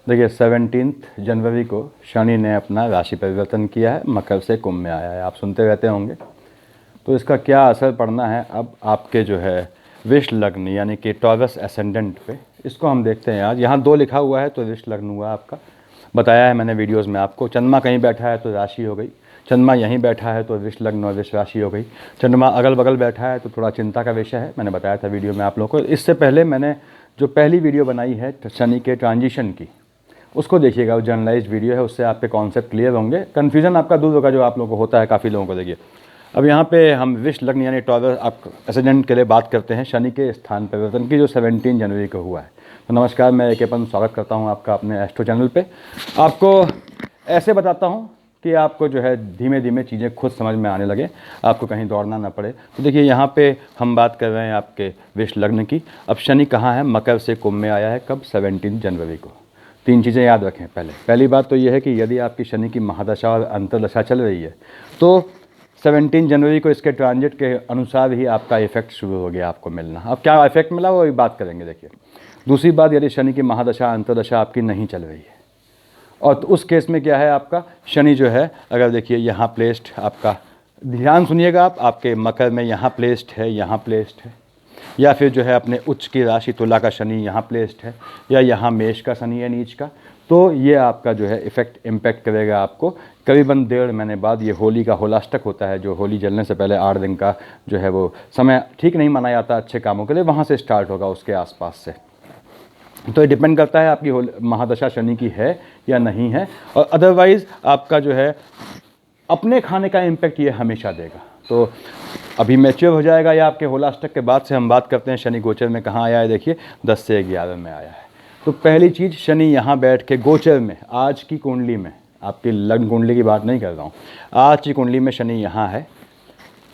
देखिए 17 जनवरी को शनि ने अपना राशि परिवर्तन किया है, मकर से कुंभ में आया है। आप सुनते रहते होंगे। तो इसका क्या असर पड़ना है अब आपके जो है वृष लग्न यानी कि टॉरस एसेंडेंट पे, इसको हम देखते हैं। आज यहाँ 2 लिखा हुआ है तो वृष लग्न हुआ आपका। बताया है मैंने वीडियोज़ में आपको। चंद्रमा कहीं बैठा है तो राशि हो गई, चंद्रमा यहीं बैठा है तो वृष लग्न और वृष राशि हो गई, चंद्रमा अगल बगल बैठा है तो थोड़ा चिंता का विषय है। मैंने बताया था वीडियो में आप लोगों को। इससे पहले मैंने जो पहली वीडियो बनाई है शनि के ट्रांजिशन की, उसको देखिएगा। वो जर्नलाइज्ड वीडियो है, उससे आपके कॉन्सेप्ट क्लियर होंगे, कन्फ्यूजन आपका दूर होगा जो आप लोगों को होता है काफ़ी लोगों को। देखिए अब यहाँ पे हम वृष लग्न यानी टॉरस आप एसेंडेंट के लिए बात करते हैं, शनि के स्थान परिवर्तन की जो 17 जनवरी को हुआ है। तो नमस्कार, मैं एकेपन स्वागत करता हूँ आपका अपने एस्ट्रो चैनल पे। आपको ऐसे बताता हूँ कि आपको जो है धीमे धीमे चीज़ें खुद समझ में आने लगे, आपको कहीं दौड़ना ना पड़े। तो देखिए यहाँ पे हम बात कर रहे हैं आपके वृष लग्न की। अब शनि कहाँ है? मकर से कुंभ में आया है। कब? 17 जनवरी को। 3 चीज़ें याद रखें। पहली बात तो ये है कि यदि आपकी शनि की महादशा और अंतर्दशा चल रही है तो 17 जनवरी को इसके ट्रांजिट के अनुसार ही आपका इफेक्ट शुरू हो गया आपको मिलना। अब क्या इफेक्ट मिला वो बात करेंगे। देखिए दूसरी बात, यदि शनि की महादशा अंतर्दशा आपकी नहीं चल रही है और तो उस केस में क्या है, आपका शनि जो है, अगर देखिए यहाँ प्लेस्ड आपका, ध्यान सुनिएगा आप, आपके मकर में यहाँ प्लेस्ड है, यहाँ प्लेस्ड है, या फिर जो है अपने उच्च की राशि तुला का शनि यहाँ प्लेस्ड है, या यहाँ मेष का शनि है नीच का, तो ये आपका जो है इफेक्ट इम्पैक्ट करेगा आपको करीबन 1.5 महीने बाद। ये होली का होलाष्टक होता है, जो होली जलने से पहले 8 दिन का जो है वो समय ठीक नहीं माना जाता अच्छे कामों के लिए, वहाँ से स्टार्ट होगा उसके आसपास से। तो ये डिपेंड करता है आपकी महादशा शनि की है या नहीं है। और अदरवाइज़ आपका जो है अपने खाने का इम्पैक्ट ये हमेशा देगा। तो अभी मैच्योर हो जाएगा या आपके होलाष्टक के बाद से हम बात करते हैं शनि गोचर में कहाँ आया है। देखिए 10 से 11 में आया है। तो पहली चीज़, शनि यहाँ बैठ के गोचर में, आज की कुंडली में, आपकी लग्न कुंडली की बात नहीं कर रहा हूँ, आज की कुंडली में शनि यहाँ है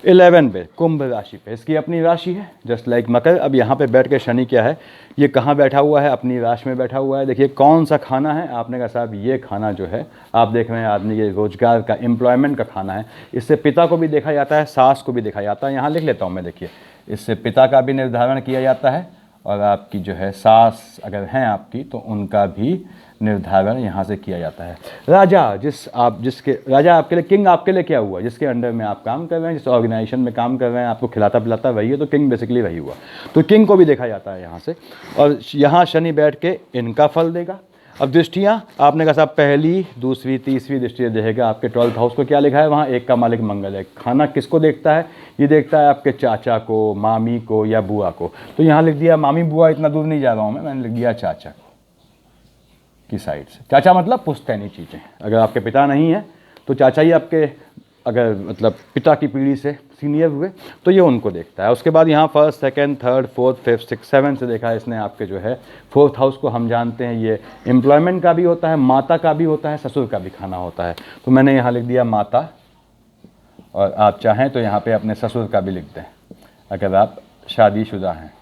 11 पे, कुंभ राशि पे। इसकी अपनी राशि है जस्ट लाइक मकर। अब यहाँ पे बैठ के शनि क्या है, ये कहाँ बैठा हुआ है? अपनी राशि में बैठा हुआ है। देखिए कौन सा खाना है? आपने कहा साहब ये खाना जो है आप देख रहे हैं आदमी के रोजगार का, एम्प्लॉयमेंट का खाना है। इससे पिता को भी देखा जाता है, सास को भी देखा जाता है। यहाँ लिख लेता हूँ मैं। देखिए इससे पिता का भी निर्धारण किया जाता है और आपकी जो है सास अगर हैं आपकी तो उनका भी निर्धारण यहाँ से किया जाता है। राजा जिसके राजा आपके लिए, किंग आपके लिए क्या हुआ? जिसके अंडर में आप काम कर रहे हैं, जिस ऑर्गेनाइजेशन में काम कर रहे हैं, आपको खिलाता पिलाता वही है, तो किंग बेसिकली वही हुआ। तो किंग को भी देखा जाता है यहाँ से। और यहाँ शनि बैठ के इनका फल देगा। अब दृष्टियाँ आपने कहा साहब पहली, दूसरी, तीसरी दृष्टि देगा। आपके 12th हाउस को क्या लिखा है वहाँ? 1 का मालिक मंगल है। खाना किसको देखता है? ये देखता है आपके चाचा को, मामी को या बुआ को। तो यहाँ लिख दिया मामी बुआ, इतना दूर नहीं जा रहा हूँ मैंने लिख दिया चाचा की साइड से। चाचा मतलब पुश्तैनी चीज़ें। अगर आपके पिता नहीं है तो चाचा ही आपके, अगर मतलब पिता की पीढ़ी से सीनियर हुए तो ये उनको देखता है। उसके बाद यहाँ 1st, 2nd, 3rd, 4th, 5th, 6th, 7th से देखा है इसने आपके जो है 4th हाउस को। हम जानते हैं ये एम्प्लॉयमेंट का भी होता है, माता का भी होता है, ससुर का भी खाना होता है। तो मैंने यहाँ लिख दिया माता, और आप चाहें तो यहाँ पे अपने ससुर का भी लिख दें अगर आप शादीशुदा हैं।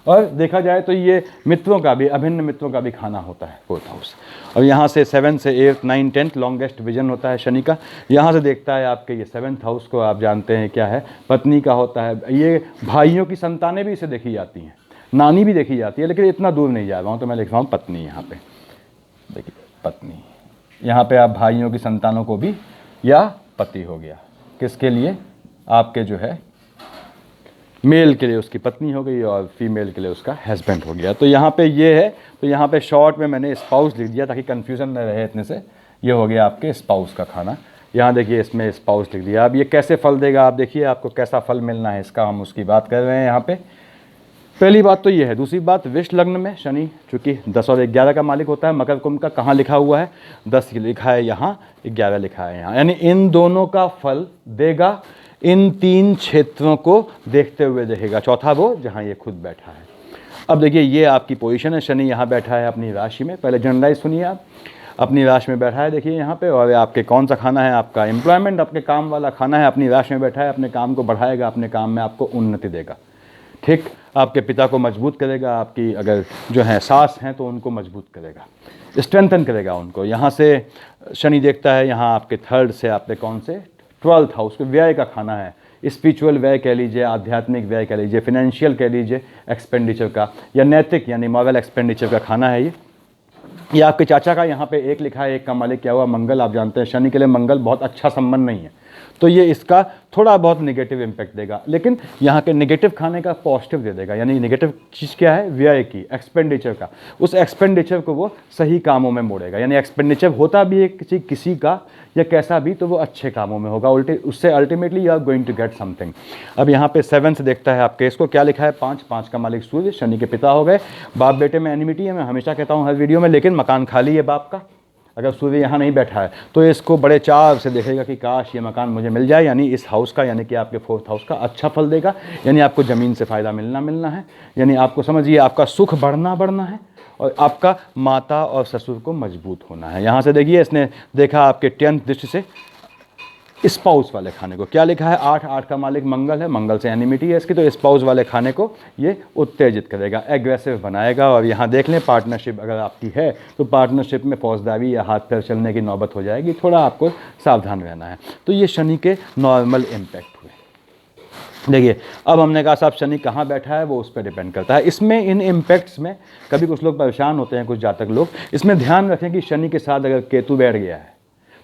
और देखा जाए तो ये मित्रों का भी, अभिन्न मित्रों का भी खाना होता है 4th हाउस। और यहाँ से 7 से 8, 9, 10 लॉन्गेस्ट विजन होता है शनि का। यहाँ से देखता है आपके ये 7th हाउस को। आप जानते हैं क्या है? पत्नी का होता है। ये भाइयों की संतानें भी इसे देखी जाती हैं, नानी भी देखी जाती है, लेकिन इतना दूर नहीं जा रहा हूँ तो मैं लिख रहा हूँ पत्नी। यहाँ पे देखिए पत्नी, यहाँ पे आप भाइयों की संतानों को भी, या पति हो गया किसके लिए? आपके जो है मेल के लिए उसकी पत्नी हो गई और फीमेल के लिए उसका हस्बैंड हो गया। तो यहाँ पे ये है। तो यहाँ पे शॉर्ट में मैंने स्पाउस लिख दिया ताकि कंफ्यूजन न रहे इतने से। ये हो गया आपके स्पाउस का खाना। यहाँ देखिए इसमें स्पाउस लिख दिया। अब ये कैसे फल देगा आप देखिए, आपको कैसा फल मिलना है इसका हम उसकी बात कर रहे हैं यहाँ पे। पहली बात तो ये है। दूसरी बात, वृष लग्न में शनि चूँकि 10 और 11 का मालिक होता है, मकर कुंभ का कहाँ लिखा हुआ है? 10 लिखा है यहाँ, 11 लिखा है यहाँ, यानी इन दोनों का फल देगा। इन 3 क्षेत्रों को देखते हुए देखेगा। चौथा वो जहाँ ये खुद बैठा है। अब देखिए ये आपकी पोजीशन है। शनि यहाँ बैठा है अपनी राशि में। पहले जनरलाइज सुनिए आप, अपनी राशि में बैठा है देखिए यहाँ पे। और आपके कौन सा खाना है? आपका एम्प्लॉयमेंट, आपके काम वाला खाना है। अपनी राशि में बैठा है, अपने काम को बढ़ाएगा, अपने काम में आपको उन्नति देगा। ठीक, आपके पिता को मजबूत करेगा, आपकी अगर जो है सास हैं तो उनको मजबूत करेगा, स्ट्रेंथन करेगा उनको। यहाँ से शनि देखता है यहाँ आपके 3rd से, आपके कौन से 12th हाउस को। व्यय का खाना है, स्पिरिचुअल व्यय कह लीजिए, आध्यात्मिक व्यय कह लीजिए, फिनेंशियल कह लीजिए, एक्सपेंडिचर का, या नैतिक यानी मॉरल एक्सपेंडिचर का खाना है ये। ये आपके चाचा का यहाँ पे एक लिखा है, एक का मालिक क्या हुआ मंगल। आप जानते हैं शनि के लिए मंगल बहुत अच्छा संबंध नहीं है, तो ये इसका थोड़ा बहुत नेगेटिव इम्पैक्ट देगा, लेकिन यहाँ के नेगेटिव खाने का पॉजिटिव दे देगा। यानी नेगेटिव चीज़ क्या है, व्यय की, एक्सपेंडिचर का। उस एक्सपेंडिचर को वो सही कामों में मोड़ेगा। यानी एक्सपेंडिचर होता भी है किसी का या कैसा भी, तो वो अच्छे कामों में होगा, उससे ultimately you are going to get something. अब यहाँ पे 7 से देखता है आपके, इसको क्या लिखा है 5 का मालिक सूर्य, शनि के पिता हो गए। बाप बेटे में एनिमिटी है, मैं हमेशा कहता हूँ हर वीडियो में, लेकिन मकान खाली है बाप का। अगर सूर्य यहाँ नहीं बैठा है तो इसको बड़े चाव से देखेगा कि काश ये मकान मुझे मिल जाए, यानी इस हाउस का, यानी कि आपके 4th हाउस का अच्छा फल देगा। यानी आपको ज़मीन से फ़ायदा मिलना है, यानी आपको समझिए आपका सुख बढ़ना है, और आपका माता और ससुर को मजबूत होना है। यहाँ से देखिए इसने देखा आपके 10th दृष्टि से स्पाउस वाले खाने को, क्या लिखा है 8 का मालिक मंगल है, मंगल से एनिमिटी है इसकी, तो स्पाउस वाले खाने को ये उत्तेजित करेगा, एग्रेसिव बनाएगा। और यहाँ देख लें पार्टनरशिप अगर आपकी है तो पार्टनरशिप में फौजदारी या हाथ पैर चलने की नौबत हो जाएगी, थोड़ा आपको सावधान रहना है। तो ये शनि के नॉर्मल इम्पैक्ट हुए। देखिए अब हमने कहा साहब शनि कहाँ बैठा है वो उस पर डिपेंड करता है। इसमें इन इम्पैक्ट्स में कभी कुछ लोग परेशान होते हैं, कुछ जातक लोग। इसमें ध्यान रखें कि शनि के साथ अगर केतु बैठ गया है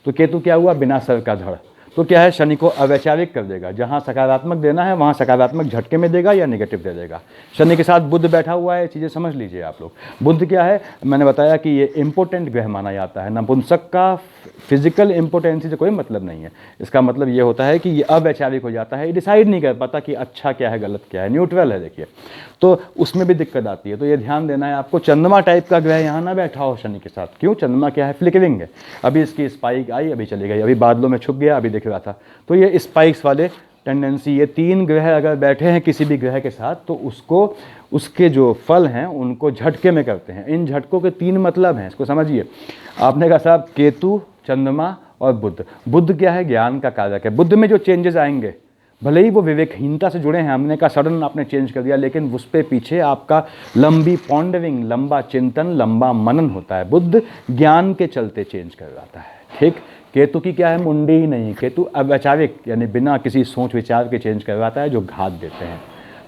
तो केतु क्या हुआ, बिना सर का धड़, तो क्या है शनि को अवैचारिक कर देगा। जहाँ सकारात्मक देना है वहाँ सकारात्मक झटके में देगा या नेगेटिव दे देगा। शनि के साथ बुध बैठा हुआ है, चीज़ें समझ लीजिए आप लोग। बुध क्या है, मैंने बताया कि ये इंपॉर्टेंट ग्रह माना जाता है। नपुंसक का फिजिकल इंपोर्टेंसी से कोई मतलब नहीं है। इसका मतलब ये होता है कि ये अवैचारिक हो जाता है, ये डिसाइड नहीं कर पाता कि अच्छा क्या है गलत क्या है, न्यूट्रल है। देखिए तो उसमें भी दिक्कत आती है, तो ये ध्यान देना है आपको। चंद्रमा टाइप का ग्रह यहाँ ना बैठा हो शनि के साथ। क्यों, चंद्रमा क्या है, फ्लिकरिंग है। अभी इसकी स्पाइक आई, अभी चली गई, अभी बादलों में छुप गया, अभी दिख रहा था। तो ये स्पाइक्स वाले टेंडेंसी, ये 3 ग्रह अगर बैठे हैं किसी भी ग्रह के साथ तो उसको, उसके जो फल हैं उनको झटके में करते हैं। इन झटकों के 3 मतलब हैं, इसको समझिए। आपने कहा साहब केतु, चंद्रमा और बुध। बुध क्या है, ज्ञान का कारक है। बुध में जो चेंजेस आएंगे, भले ही वो विवेकहीनता से जुड़े हैं, हमने कहा सडन आपने चेंज कर दिया, लेकिन उस पे पीछे आपका लंबी पॉन्डरिंग, लंबा चिंतन, लंबा मनन होता है। बुध ज्ञान के चलते चेंज कर जाता है, ठीक। केतु की क्या है, मुंडी ही नहीं। केतु अवैचारिक यानी बिना किसी सोच विचार के चेंज करवाता है, जो घात देते हैं।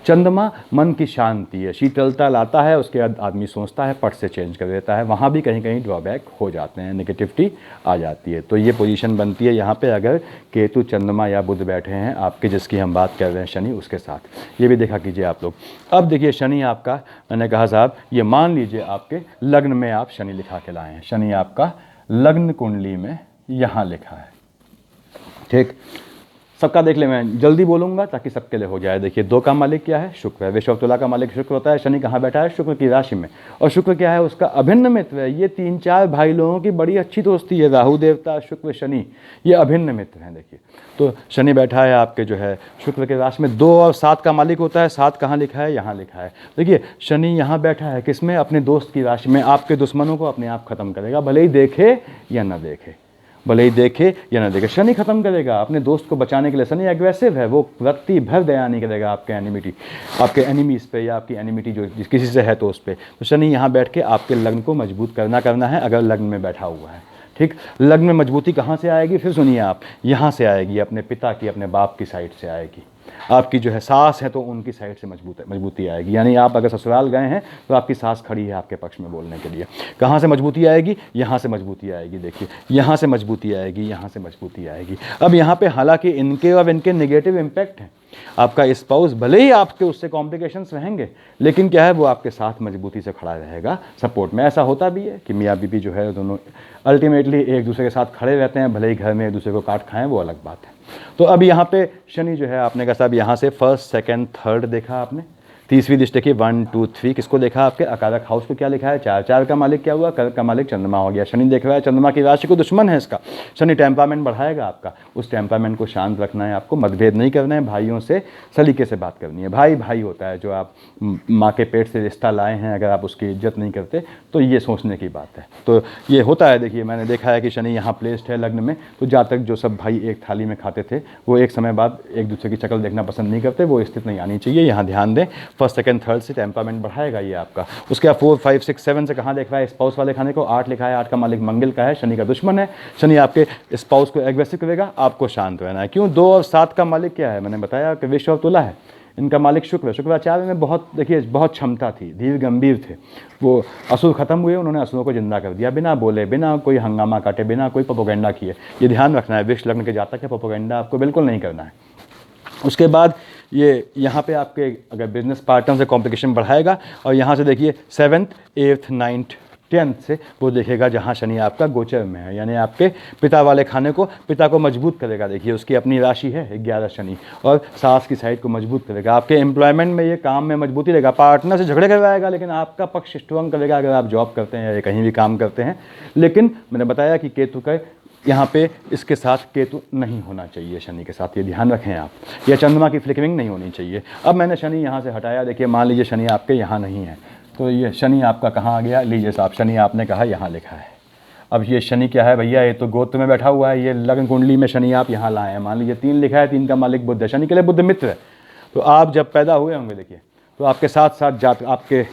चंद्रमा मन की शांति है, शीतलता लाता है, उसके बाद आदमी सोचता है, पट से चेंज कर देता है। वहाँ भी कहीं कहीं ड्रॉबैक हो जाते हैं, नेगेटिविटी आ जाती है। तो ये पोजीशन बनती है यहाँ पे अगर केतु, चंद्रमा या बुध बैठे हैं आपके, जिसकी हम बात कर रहे हैं शनि, उसके साथ। ये भी देखा कीजिए आप लोग। अब देखिए शनि आपका, मैंने कहा साहब ये मान लीजिए आपके लग्न में आप शनि लिखा के लाए हैं। शनि आपका लग्न कुंडली में यहाँ लिखा है, ठीक। सबका देख ले, मैं जल्दी बोलूंगा ताकि सबके लिए हो जाए। देखिए 2 का मालिक क्या है, शुक्र है। वृषभ तुला का मालिक शुक्र होता है। शनि कहाँ बैठा है, शुक्र की राशि में। और शुक्र क्या है, उसका अभिन्न मित्र है। ये 3-4 भाई लोगों की बड़ी अच्छी दोस्ती है, राहु देवता, शुक्र, शनि, ये अभिन्न मित्र हैं। देखिए तो शनि बैठा है आपके जो है शुक्र के राशि में। 2 और 7 का मालिक होता है। 7 कहाँ लिखा है, यहाँ लिखा है। देखिए शनि यहाँ बैठा है किसमें, अपने दोस्त की राशि में। आपके दुश्मनों को अपने आप खत्म करेगा, भले ही देखे या न देखे, भले ही देखे या ना देखे, शनि खत्म करेगा। अपने दोस्त को बचाने के लिए शनि एग्रेसिव है, वो व्यक्ति भर दया नहीं करेगा आपके एनिमिटी, आपके एनिमीज पे, या आपकी एनिमिटी जो किसी से है तो उस पर। तो शनि यहाँ बैठ के आपके लग्न को मजबूत करना है अगर लग्न में बैठा हुआ है, ठीक। लग्न में मजबूती कहाँ से आएगी, फिर सुनिए आप, यहाँ से आएगी, अपने पिता की, अपने बाप की साइड से आएगी। आपकी जो है सास है तो उनकी साइड से मजबूती आएगी। यानी आप अगर ससुराल गए हैं तो आपकी सास खड़ी है आपके पक्ष में बोलने के लिए। कहाँ से मजबूती आएगी, यहाँ से मजबूती आएगी। देखिए यहाँ से मजबूती आएगी, यहाँ से मजबूती आएगी। अब यहाँ पे हालांकि इनके और इनके नेगेटिव इम्पैक्ट हैं। आपका स्पाउस भले ही आपके उससे कॉम्प्लिकेशंस रहेंगे, लेकिन क्या है वो आपके साथ मजबूती से खड़ा रहेगा, सपोर्ट में। ऐसा होता भी है कि मियाँ बीबी जो है दोनों अल्टीमेटली एक दूसरे के साथ खड़े रहते हैं, भले ही घर में एक दूसरे को काट खाएं, वो अलग बात है। तो अब यहाँ पे शनि जो है आपने कहा साहब यहाँ से 1st, 2nd, 3rd देखा आपने। 3वीं दृष्टि देखिए 1, 2, 3 किसको देखा आपके अकारक हाउस को, क्या लिखा है 4 का मालिक क्या हुआ, कर्क का मालिक चंद्रमा हो गया। शनि देख रहा है चंद्रमा की राशि को, दुश्मन है इसका। शनि टेम्परामेंट बढ़ाएगा आपका, उस टेम्परामेंट को शांत रखना है आपको, मतभेद नहीं करना है, भाइयों से सलीके से बात करनी है। भाई भाई होता है, जो आप माँ के पेट से रिश्ता लाए हैं, अगर आप उसकी इज्जत नहीं करते तो ये सोचने की बात है। तो ये होता है। देखिए मैंने देखा है कि शनि यहाँ प्लेस्ड है लग्न में, तो जातक जो सब भाई एक थाली में खाते थे वो एक समय बाद एक दूसरे की शक्ल देखना पसंद नहीं करते, वो स्थिति नहीं आनी चाहिए। यहाँ ध्यान दें, 1st, 2nd, 3rd से टेम्परामेंट बढ़ाएगा ये आपका। उसके बाद 4, 5, 6, 7 से कहाँ देख रहा है, स्पाउस वाले खाने को। 8 लिखा है, 8 का मालिक मंगल का है, शनि का दुश्मन है। शनि आपके स्पाउस को एग्रेसिव करेगा, आपको शांत रहना है। क्यों, 2 और 7 का मालिक क्या है, मैंने बताया कि वृषभ और तुला है। इनका मालिक शुक्र, शुक्राचार्य में बहुत देखिए बहुत क्षमता थी, धीर गंभीर थे। वो असुर खत्म हुए, उन्होंने असुरों को जिंदा कर दिया, बिना बोले, बिना कोई हंगामा काटे, बिना कोई प्रोपेगेंडा किए। ये ध्यान रखना है, वृष लग्न के जातक है, प्रोपेगेंडा आपको बिल्कुल नहीं करना है। उसके बाद ये यहाँ पे आपके अगर बिजनेस पार्टनर से कॉम्प्लिकेशन बढ़ाएगा, और यहाँ से देखिए 7th 8th 9th 10th से वो देखेगा जहाँ शनि आपका गोचर में है, यानी आपके पिता वाले खाने को, पिता को मजबूत करेगा। देखिए उसकी अपनी राशि है 11 शनि, और सास की साइड को मजबूत करेगा। आपके एम्प्लॉयमेंट में, ये काम में मजबूती रहेगा, पार्टनर से झगड़े करवाएगा लेकिन आपका पक्ष स्ट्रॉन्ग करेगा अगर आप जॉब करते हैं या कहीं भी काम करते हैं। लेकिन मैंने बताया कि केतु का यहाँ पे इसके साथ केतु नहीं होना चाहिए, शनि के साथ, ये ध्यान रखें आप, या चंद्रमा की फ्लिकरिंग नहीं होनी चाहिए। अब मैंने शनि यहाँ से हटाया, देखिए मान लीजिए शनि आपके यहाँ नहीं है, तो ये शनि आपका कहाँ आ गया, लीजिए साहब, शनि आपने कहा यहाँ लिखा है। अब ये शनि क्या है भैया, ये तो गोत्र में बैठा हुआ है, ये लग्न कुंडली में शनि आप यहाँ लाए हैं, मान लीजिए 3 लिखा है, 3 का मालिक बुध है, शनि के लिए बुध मित्र है। तो आप जब पैदा हुए होंगे देखिए, तो आपके साथ साथ जात आपके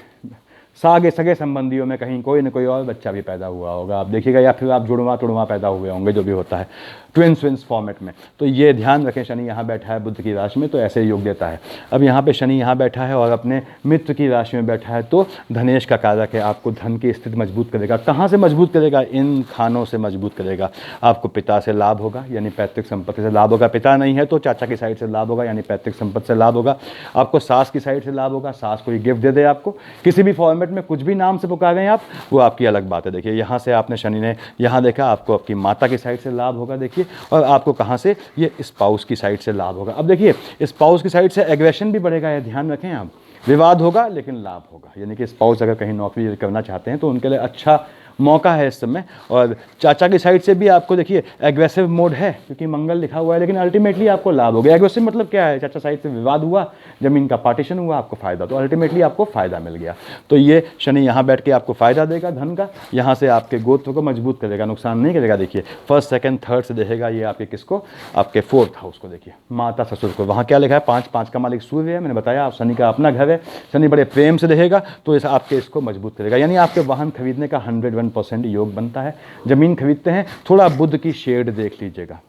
सागे सगे संबंधियों में कहीं कोई न कोई और बच्चा भी पैदा हुआ होगा, आप देखिएगा, या फिर आप जुड़वा पैदा हुए होंगे, जो भी होता है ट्विंस फॉर्मेट में। तो ये ध्यान रखें, शनि यहाँ बैठा है बुध की राशि में, तो ऐसे योग देता है। अब यहाँ पे शनि यहाँ बैठा है और अपने मित्र की राशि में बैठा है, तो धनेश का कारक है, आपको धन की स्थिति मजबूत करेगा। कहाँ से मजबूत करेगा, इन खानों से मजबूत करेगा। आपको पिता से लाभ होगा, यानी पैतृक संपत्ति से लाभ होगा, पिता नहीं है तो चाचा की साइड से लाभ होगा, यानी पैतृक संपत्ति से लाभ होगा। आपको सास की साइड से लाभ होगा, सास कोई गिफ्ट दे दे आपको, किसी भी फॉर्मेट में कुछ भी नाम से पुकारें आप, वो आपकी अलग बात है। देखिए यहाँ से आपने शनि ने यहाँ देखा, आपको आपकी माता की साइड से लाभ होगा देखिए, और आपको कहाँ से, ये स्पाउस की साइड से लाभ होगा। अब देखिए स्पाउस की साइड से एग्रेशन भी बढ़ेगा, ये ध्यान रखें आप, विवाद होगा लेकिन लाभ होगा, यानी कि स्पाउस अगर कहीं नौकरी करना चाहते हैं तो उनके लिए अच्छा मौका है इस समय। और चाचा की साइड से भी आपको देखिए एग्रेसिव मोड है, क्योंकि मंगल लिखा हुआ है, लेकिन अल्टीमेटली आपको लाभ हो गया। एग्रेसिव मतलब क्या है, चाचा साइड से विवाद हुआ, जमीन का पार्टीशन हुआ, आपको फायदा, तो अल्टीमेटली आपको फायदा मिल गया। तो ये शनि यहाँ बैठ के आपको फायदा देगा धन का, यहाँ से आपके गोत्र को मजबूत करेगा, नुकसान नहीं करेगा। देखिए 1st 2nd 3rd से देखेगा ये आपके किसको, आपके 4th हाउस को, देखिए माता ससुर को। वहाँ क्या लिखा है, 5 का मालिक सूर्य है, मैंने बताया आप, शनि का अपना घर है, शनि बड़े प्रेम से देखेगा तो इस आपके इसको मजबूत करेगा, यानी आपके वाहन खरीदने का 101% योग बनता है। जमीन खरीदते हैं, थोड़ा बुध की शेड देख लीजिएगा,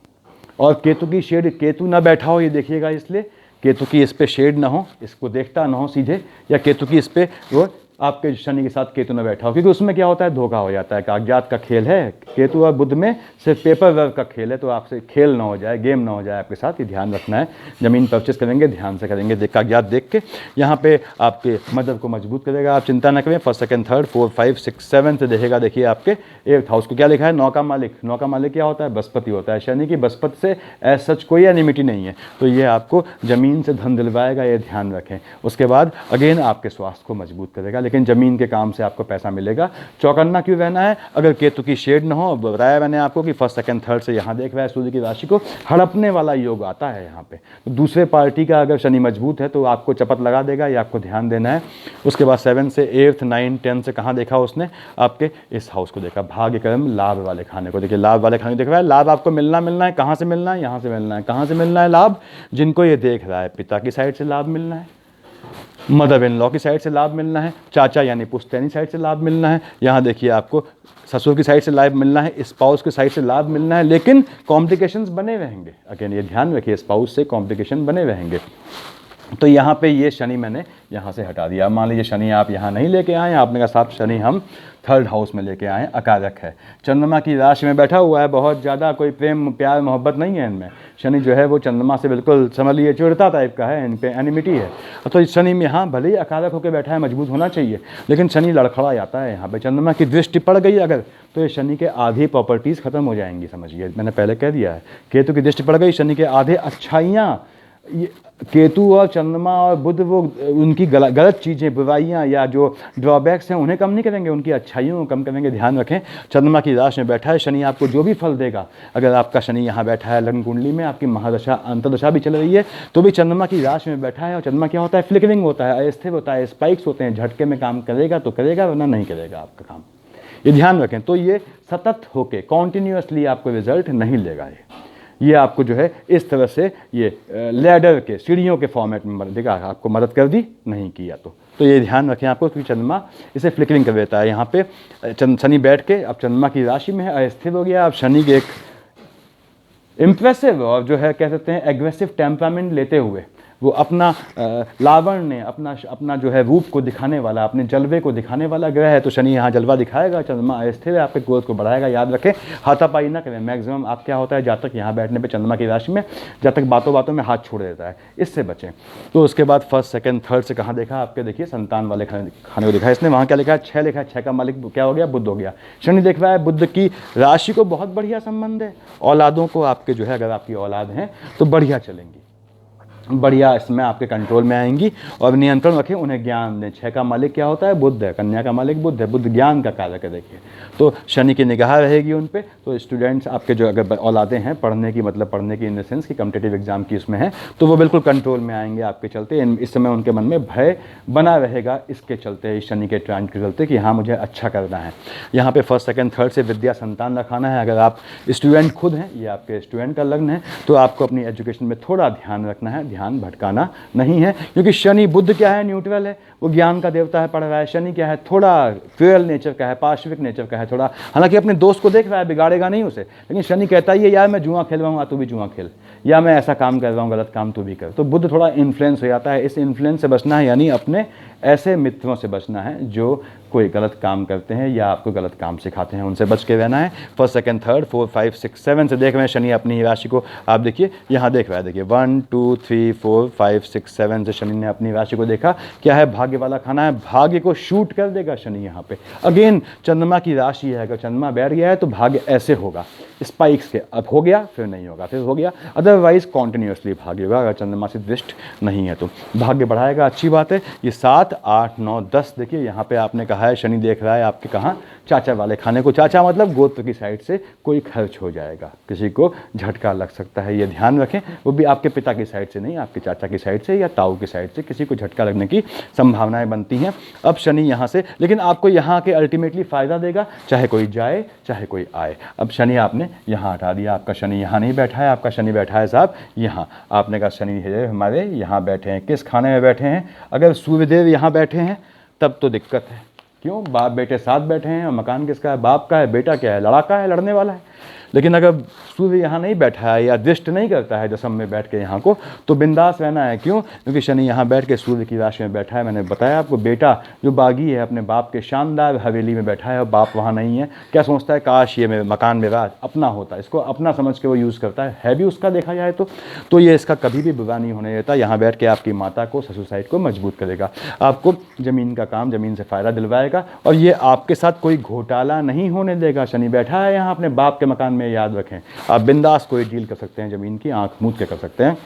और केतु की शेड, केतु ना बैठा हो ये देखिएगा, इसलिए केतु की इस पे शेड ना हो, इसको देखता ना हो सीधे, या केतु की इस पे वो आपके शनि के साथ केतु न बैठा हो, क्योंकि उसमें क्या होता है, धोखा हो जाता है। कागजात का खेल है, केतु और बुध में सिर्फ पेपर वर्क का खेल है, तो आपसे खेल ना हो जाए, गेम ना हो जाए आपके साथ, ये ध्यान रखना है। ज़मीन परचेस करेंगे ध्यान से करेंगे, कागजात देख के। यहाँ पे आपके मदद को मजबूत करेगा, आप चिंता न करें। 1st 2nd 3rd 4 5 6 7 से देखेगा, देखिए आपके 8th हाउस को क्या लिखा है, 9 का मालिक। 9 का मालिक क्या होता है, बृहस्पति होता है। शनि की बृहस्पति से एज सच कोई एनिमिटी नहीं है, तो ये आपको ज़मीन से धन दिलवाएगा, ये ध्यान रखें। उसके बाद अगेन आपके स्वास्थ्य को मजबूत करेगा, लेकिन ज़मीन के काम से आपको पैसा मिलेगा। चौकन्ना क्यों रहना है, अगर केतु की शेड न हो, बताया मैंने आपको कि 1st 2nd 3rd से यहाँ देख रहा है सूर्य की राशि को, हड़पने वाला योग आता है यहाँ पे। तो दूसरे पार्टी का अगर शनि मजबूत है तो आपको चपत लगा देगा, ये आपको ध्यान देना है। उसके बाद 7 से 8th 9 10 से कहाँ देखा उसने, आपके इस हाउस को देखा, भाग्य कर्म लाभ वाले खाने को। देखिए लाभ वाले खाने को देख रहा है, लाभ आपको मिलना है, कहाँ से मिलना है, यहाँ से मिलना है। कहाँ से मिलना है लाभ, जिनको ये देख रहा है, पिता की साइड से लाभ मिलना है, मदर इन लॉ की साइड से लाभ मिलना है, चाचा यानी पुश्तैनी साइड से लाभ मिलना है, यहाँ देखिए आपको ससुर की साइड से लाभ मिलना है, स्पाउस की साइड से लाभ मिलना है, लेकिन कॉम्प्लिकेशंस बने रहेंगे। अगेन ये ध्यान रखिए, स्पाउस से कॉम्प्लिकेशन बने रहेंगे। तो यहाँ पे ये शनि मैंने यहाँ से हटा दिया। मान लीजिए शनि आप यहाँ नहीं लेके आए, आपने कहा साहब शनि हम 3rd हाउस में लेके आए, अकारक है, चंद्रमा की राशि में बैठा हुआ है, बहुत ज़्यादा कोई प्रेम प्यार मोहब्बत नहीं है इनमें। शनि जो है वो चंद्रमा से बिल्कुल समझ लीजिए चिड़ता टाइप का है, इन पे एनिमिटी है। तो इस शनि में यहाँ भले ही अकारक होकर बैठा है, मजबूत होना चाहिए, लेकिन शनि लड़खड़ा जाता है। यहाँ पे चंद्रमा की दृष्टि पड़ गई अगर, तो ये शनि के आधी प्रॉपर्टीज़ खत्म हो जाएंगी, समझिए, मैंने पहले कह दिया है। केतु की दृष्टि पड़ गई, शनि के आधे अच्छाइयाँ, ये केतु और चंद्रमा और बुध वो उनकी गलत चीज़ें, बुराइयाँ या जो ड्रॉबैक्स हैं उन्हें कम नहीं करेंगे, उनकी अच्छाइयों को कम करेंगे। ध्यान रखें, चंद्रमा की राशि में बैठा है शनि, आपको जो भी फल देगा, अगर आपका शनि यहाँ बैठा है लग्न कुंडली में, आपकी महादशा अंतर्दशा भी चल रही है, तो भी चंद्रमा की राशि में बैठा है। और चंद्रमा क्या होता है, फ्लिकरिंग होता है, अस्थिर होता है, स्पाइक्स होते हैं, झटके में काम करेगा तो करेगा, वरना नहीं करेगा आपका काम, ये ध्यान रखें। तो ये सतत होके कॉन्टिन्यूसली आपको रिजल्ट नहीं लेगा। ये आपको जो है इस तरह से ये लैडर के, सीढ़ियों के फॉर्मेट में देखा, आपको मदद कर दी, नहीं किया तो ये ध्यान रखें आपको, क्योंकि चंद्रमा इसे फ्लिकरिंग कर देता है। यहाँ पे शनि बैठ के अब चंद्रमा की राशि में है, अस्थिर हो गया। अब शनि के एक इम्प्रेसिव और जो है कह सकते हैं एग्रेसिव टेम्परामेंट लेते हुए वो अपना लावण्य, अपना जो है रूप को दिखाने वाला, अपने जलवे को दिखाने वाला ग्रह है। तो शनि यहाँ जलवा दिखाएगा, चंद्रमा अस्थिर है, आपके ग्रोथ को बढ़ाएगा। याद रखें, हाथापाई ना करें। मैक्सिमम आप क्या होता है, जातक यहाँ बैठने पे चंद्रमा की राशि में जातक बातों बातों में हाथ छोड़ देता है, इससे बचें। तो उसके बाद फर्स्ट सेकंड थर्ड से कहाँ देखा आपके, देखिए संतान वाले खाने को दिखा है इसने। वहाँ क्या लिखा है, 6 लिखा है। 6 का मालिक क्या हो गया, बुध हो गया। शनि देख रहा है बुध की राशि को, बहुत बढ़िया संबंध है। औलादों को आपके जो है, अगर आपकी औलाद है तो बढ़िया चलेंगी, बढ़िया इसमें आपके कंट्रोल में आएंगी। और नियंत्रण रखें, उन्हें ज्ञान दें। 6 का मालिक क्या होता है, बुध है। कन्या का मालिक बुध है, बुध ज्ञान का कारक है। देखिए, तो शनि की निगाह रहेगी उन पे। तो स्टूडेंट्स आपके जो अगर औलादे हैं, पढ़ने की मतलब पढ़ने की इन द सेंस कि कॉम्पिटिटिव एग्जाम की उसमें है, तो वो बिल्कुल कंट्रोल में आएंगे आपके चलते। इस समय उनके मन में भय बना रहेगा इसके चलते, इस शनि के ट्रांजिट के चलते, कि हाँ मुझे अच्छा करना है। यहाँ पे फर्स्ट सेकंड थर्ड से विद्या संतान रखाना है। अगर आप स्टूडेंट खुद हैं, ये आपके स्टूडेंट का लग्न है, तो आपको अपनी एजुकेशन में थोड़ा ध्यान रखना है, ध्यान भटकाना नहीं है। क्योंकि शनि, बुध क्या है, न्यूट्रल है, वो ज्ञान का देवता है, पढ़ रहा है। शनि क्या है, थोड़ा क्रूअल नेचर का है, पार्श्विक नेचर का है थोड़ा। हालांकि अपने दोस्त को देख रहा है, बिगाड़ेगा नहीं उसे, लेकिन शनि कहता ही है यार मैं जुआ खेल रहा हूँ, तू भी जुआ खेल, या मैं ऐसा काम कर रहा हूँ, गलत काम तू भी कर। तो बुध थोड़ा इन्फ्लुएंस हो जाता है। इस इन्फ्लुएंस से बचना है, यानी अपने ऐसे मित्रों से बचना है जो कोई गलत काम करते हैं या आपको गलत काम सिखाते हैं, उनसे बच के रहना है। फर्स्ट सेकंड थर्ड 4 5 6 7 से देख रहे हैं शनि अपनी राशि को। आप देखिए यहाँ देख रहा है, देखिए 1 2 3 4 5 6 7 से शनि ने अपनी राशि को देखा। क्या है, भाग्य वाला खाना है, भाग्य को शूट कर देगा शनि यहाँ पे। अगेन चंद्रमा की राशि है, अगर चंद्रमा बैठ गया है तो भाग्य ऐसे होगा, स्पाइक्स के। अब हो गया, फिर नहीं होगा, फिर हो गया, अदरवाइज कॉन्टिन्यूसली भाग्य होगा अगर चंद्रमा से दृष्ट नहीं है तो। भाग्य बढ़ाएगा, अच्छी बात है। ये 7 8 9 10 देखिए यहाँ पे आपने कहा है शनि देख रहा है आपके कहाँ, चाचा वाले खाने को। चाचा मतलब गोत्र की साइड से कोई खर्च हो जाएगा, किसी को झटका लग सकता है, ये ध्यान रखें। वो भी आपके पिता की साइड से नहीं, आपके चाचा की साइड से या ताऊ की साइड से किसी को झटका लगने की संभावनाएं बनती हैं। अब शनि यहाँ से, लेकिन आपको यहाँ के अल्टीमेटली फ़ायदा देगा, चाहे कोई जाए चाहे कोई आए। अब शनि आपने यहाँ हटा दिया, आपका शनि यहाँ नहीं बैठा है, आपका शनि बैठा है साहब यहाँ। आपने कहा शनि है हमारे यहाँ बैठे हैं, किस खाने में बैठे हैं, अगर सूर्यदेव यहाँ बैठे हैं तब तो दिक्कत है। क्यों, बाप बेटे साथ बैठे हैं, और मकान किसका है, बाप का है, बेटा क्या है, लड़ाका है, लड़ने वाला है। लेकिन अगर सूर्य यहाँ नहीं बैठा है या दृष्ट नहीं करता है दशम में बैठ के यहाँ को, तो बिंदास रहना है। क्यों, क्योंकि शनि यहाँ बैठ के सूर्य की राशि में बैठा है। मैंने बताया आपको, बेटा जो बागी है अपने बाप के शानदार हवेली में बैठा है और बाप वहाँ नहीं है। क्या सोचता है, काश ये मेरे मकान मेरा अपना होता, इसको अपना समझ के वो यूज़ करता है भी उसका देखा जाए तो ये इसका कभी भी बुरा नहीं होने देता। यहाँ बैठ के आपकी माता को, ससुर साइड को मजबूत करेगा, आपको ज़मीन का काम, ज़मीन से फ़ायदा दिलवाएगा, और ये आपके साथ कोई घोटाला नहीं होने देगा। शनि बैठा है यहाँ अपने बाप के मकान में, याद रखें। आप बिंदास कोई डील कर सकते हैं, ज़मीन की आंख मूंद के कर सकते हैं।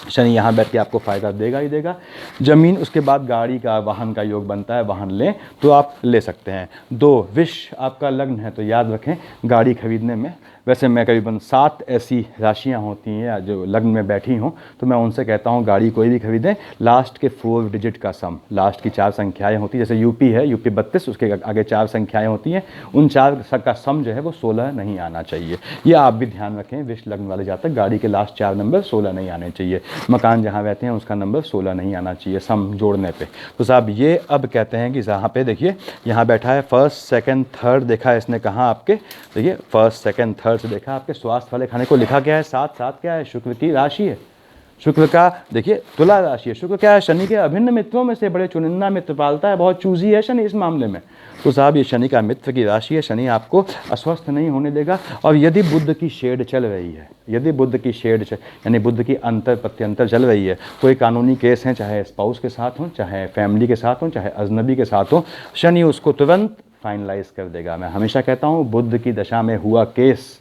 शनि यहाँ बैठ के आपको फ़ायदा देगा ही देगा। ज़मीन, उसके बाद गाड़ी का, वाहन का योग बनता है, वाहन लें तो आप ले सकते हैं। 2 विष आपका लग्न है, तो याद रखें गाड़ी खरीदने में, वैसे मैं करीबन 7 ऐसी राशियाँ होती हैं जो लग्न में बैठी हों, तो मैं उनसे कहता हूँ गाड़ी कोई भी खरीदें, लास्ट के 4 डिजिट का सम, लास्ट की 4 संख्याएँ होती हैं। जैसे यूपी है, यूपी 32, उसके आगे 4 संख्याएँ होती हैं, उन 4 का सम जो है वो 16 नहीं आना चाहिए। ये आप भी ध्यान रखें, विष लग्न वाले जातक, गाड़ी के लास्ट 4 नंबर 16 नहीं आने चाहिए। मकान जहाँ रहते हैं उसका नंबर 16 नहीं आना चाहिए सम जोड़ने पे। तो साहब ये अब कहते हैं कि जहाँ पे देखिए यहाँ बैठा है फर्स्ट सेकंड थर्ड, देखा है इसने कहाँ आपके, देखिए फर्स्ट सेकंड थर्ड से देखा आपके स्वास्थ्य वाले खाने को लिखा क्या है, 7 7 क्या है, शुक्र की राशि है। शुक्र का देखिए तुला राशि है। शुक्र क्या है, शनि के अभिन्न मित्रों में से बड़े चुनिंदा मित्र पालता है, बहुत चूजी है शनि इस मामले में। तो साहब ये शनि का मित्र की राशि है, शनि आपको अस्वस्थ नहीं होने देगा। और यदि बुध की शेड चल रही है, यदि बुध की शेड यानी बुध की अंतर प्रत्यंतर चल रही है, कोई कानूनी केस हैं, चाहे स्पाउस के साथ हों, चाहे फैमिली के साथ हों, चाहे अजनबी के साथ हों, शनि उसको तुरंत फाइनलाइज कर देगा। मैं हमेशा कहता हूँ बुध की दशा में हुआ केस,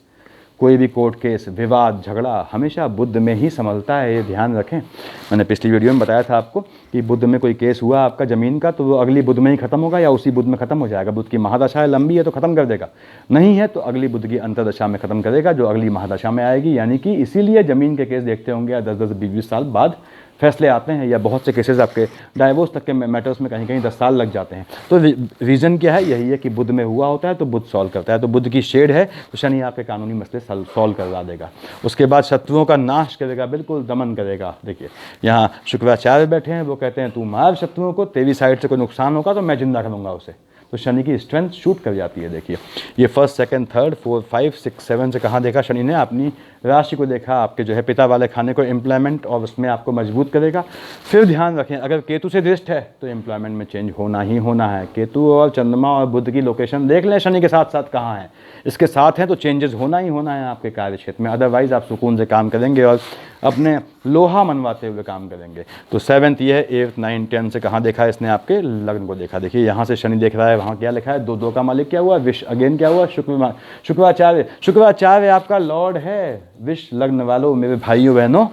कोई भी कोर्ट केस, विवाद, झगड़ा हमेशा बुध में ही संभलता है, ये ध्यान रखें। मैंने पिछली वीडियो में बताया था आपको कि बुध में कोई केस हुआ आपका ज़मीन का, तो वो अगली बुध में ही खत्म होगा या उसी बुध में खत्म हो जाएगा। बुध की महादशा है, लंबी है तो खत्म कर देगा, नहीं है तो अगली बुध की अंतरदशा में खत्म करेगा, जो अगली महादशा में आएगी। यानी कि इसीलिए ज़मीन के केस देखते होंगे 10-10, 20-20 साल बाद फैसले आते हैं, या बहुत से केसेस आपके डाइवोर्स तक के मैटर्स में कहीं कहीं 10 साल लग जाते हैं। तो रीज़न क्या है, यही है कि बुध में हुआ होता है तो बुध सॉल्व करता है। तो बुध की शेड है तो शनि आपके कानूनी मसले सॉल्व करवा देगा। उसके बाद शत्रुओं का नाश करेगा, बिल्कुल दमन करेगा। देखिए यहाँ शुक्राचार्य बैठे हैं, वो कहते हैं तू मार शत्रुओं को, तेरी साइड से कोई नुकसान होगा तो मैं जिंदा करूँगा उसे, तो शनि की स्ट्रेंथ शूट कर जाती है। देखिए ये फर्स्ट सेकंड थर्ड 4 5 6 7 से कहाँ देखा शनि ने, अपनी राशि को देखा, आपके जो है पिता वाले खाने को एम्प्लॉयमेंट और उसमें आपको मजबूत करेगा। फिर ध्यान रखें अगर केतु से दृष्ट है तो एम्प्लॉयमेंट में चेंज होना ही होना है। केतु और चंद्रमा और बुध की लोकेशन देख लें शनि के साथ साथ कहाँ है, इसके साथ हैं तो चेंजेस होना ही होना है आपके कार्य क्षेत्र में, अदरवाइज आप सुकून से काम करेंगे और अपने लोहा मनवाते हुए काम करेंगे। तो 7th ये है, 8th 9 10 से कहाँ देखा है इसने, आपके लग्न को देखा। देखिए यहाँ से शनि देख रहा है, वहाँ क्या लिखा है, 2 का मालिक क्या हुआ, विष, अगेन क्या हुआ, शुक्राचार्य। शुक्राचार्य आपका लॉर्ड है, विष लग्न वालों मेरे भाइयों बहनों,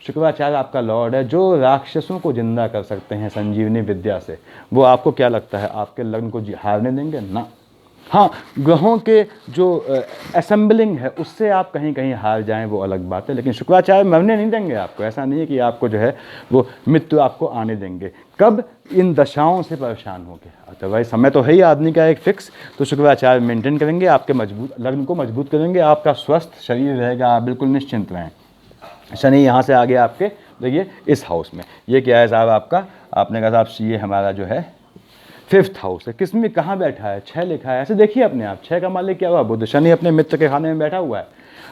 शुक्राचार्य आपका लॉर्ड है जो राक्षसों को जिंदा कर सकते हैं संजीवनी विद्या से। वो आपको क्या लगता है आपके लग्न को हारने देंगे ना? हाँ, ग्रहों के जो असेंबलिंग है उससे आप कहीं कहीं हार जाएं वो अलग बात है, लेकिन शुक्राचार्य मरने नहीं देंगे आपको। ऐसा नहीं है कि आपको जो है वो मृत्यु आपको आने देंगे। कब? इन दशाओं से परेशान होकर, अदरवाइज समय तो है ही आदमी का एक फिक्स। तो शुक्राचार्य मेंटेन करेंगे, आपके मजबूत लग्न को मजबूत करेंगे, आपका स्वस्थ शरीर रहेगा, आप बिल्कुल निश्चिंत रहें। शनि यहाँ से आगे आपके देखिए इस हाउस में, ये क्या है साहब आपका, आपने कहा साहब ये हमारा जो है 5th हाउस है, किस में कहाँ बैठा है, 6 लिखा है। ऐसे देखिए अपने आप 6 का मालिक क्या हुआ, बुध। शनि अपने मित्र के खाने में बैठा हुआ है।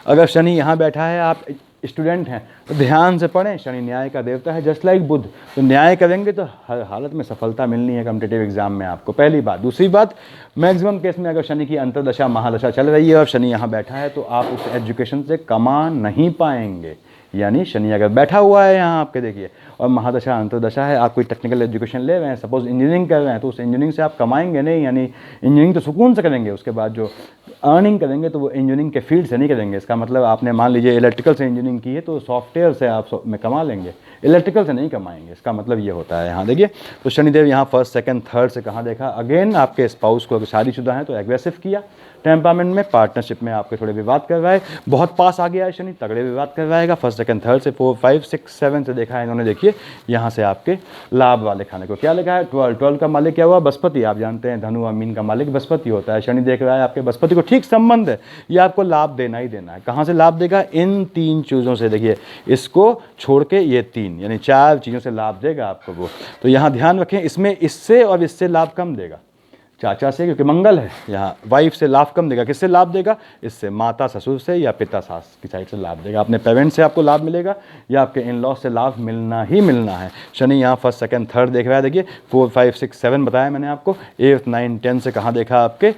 अगर शनि यहाँ बैठा है, आप स्टूडेंट हैं तो ध्यान से पढ़ें, शनि न्याय का देवता है जस्ट लाइक बुध। तो न्याय करेंगे तो हर हालत में सफलता मिलनी है कॉम्पिटिटिव एग्जाम में आपको, पहली बात। दूसरी बात, मैक्सिमम केस में अगर शनि की अंतर्दशा महादशा चल रही है और शनि यहाँ बैठा है तो आप उस एजुकेशन से कमा नहीं पाएंगे। यानी शनि अगर बैठा हुआ है यहाँ आपके देखिए और महादशा अंतर्दशा है, आप कोई टेक्निकल एजुकेशन ले रहे हैं, सपोज इंजीनियरिंग कर रहे हैं, तो उस इंजीनियरिंग से आप कमाएंगे नहीं। यानी इंजीनियरिंग तो सुकून से करेंगे, उसके बाद जो अर्निंग करेंगे तो वो इंजीनियरिंग के फील्ड से नहीं करेंगे। इसका मतलब आपने मान लीजिए इलेक्ट्रिकल से इंजीनियरिंग की है तो सॉफ्टवेयर से आप में कमा लेंगे, इलेक्ट्रिकल से नहीं कमाएंगे। इसका मतलब ये होता है। यहाँ देखिए तो शनिदेव यहाँ 1st 2nd 3rd से कहाँ देखा, अगेन आपके स्पाउस को अगर शादीशुदा है तो एग्रेसिव किया, टेम्परामेंट में पार्टनरशिप में आपके थोड़े विवाद कर रहा है, बहुत पास आ गया है शनि, तगड़े विवाद कर रहेगा। 1st 2nd 3rd से 4 5 6 7 से देखा है इन्होंने। देखिए यहाँ से आपके लाभ वाले खाने को क्या लिखा है, 12 का मालिक क्या हुआ, बृहस्पति। आप जानते हैं धनु और मीन का मालिक बृहस्पति होता है। शनि देख रहा है आपके बृहस्पति को, ठीक संबंध है, ये आपको लाभ देना ही देना है। कहाँ से लाभ देगा, इन 3 चीज़ों से। देखिए इसको छोड़ के ये 3 यानी 4 चीज़ों से लाभ देगा आपको वो। तो यहाँ ध्यान रखें, इसमें इससे और इससे लाभ कम देगा, चाचा से, क्योंकि मंगल है यहाँ, वाइफ से लाभ कम देगा। किससे लाभ देगा, इससे, माता ससुर से या पिता सास की साइड से लाभ देगा। अपने पेरेंट्स से आपको लाभ मिलेगा या आपके इन लॉ से लाभ मिलना ही मिलना है। शनि यहाँ 1st 2nd 3rd देख रहा है। देखिए 4 5 6 7 बताया मैंने आपको। 8th 9 10 से कहाँ देखा, आपके